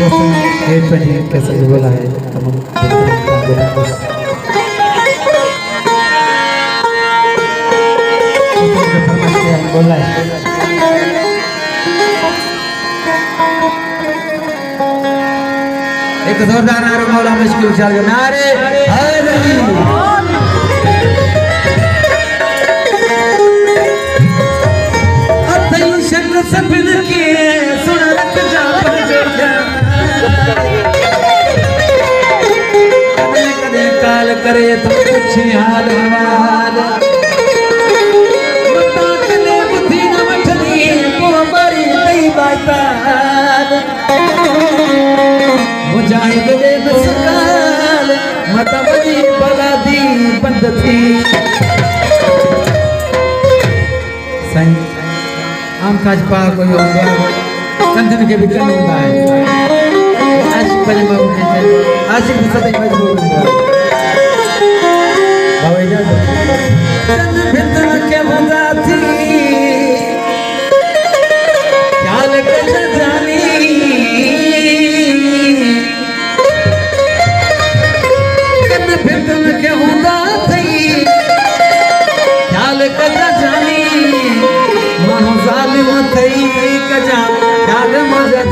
कैसे बोला है बोला है एक जोरदार नारा मौला मुश्किल उछाल के नारे सपन के सुन रख जा कदे काल करे तो कुछ हाल हवाल मता कने बुद्धि न वठनी को बरी तई बात मुजाहिद दे बसकाल मता बदी बला दी बंद थी सही आम काज पा कोई होगा कंधन के भी करने का है आशिक बने बाबू है आशिक भी सदा मजबूर होगा बाबू इधर कंधन के बंदा थी क्या लगे जानी कंधन के बंदा थी क्या लगे जानी मनो जालिम थई कजा याद मदद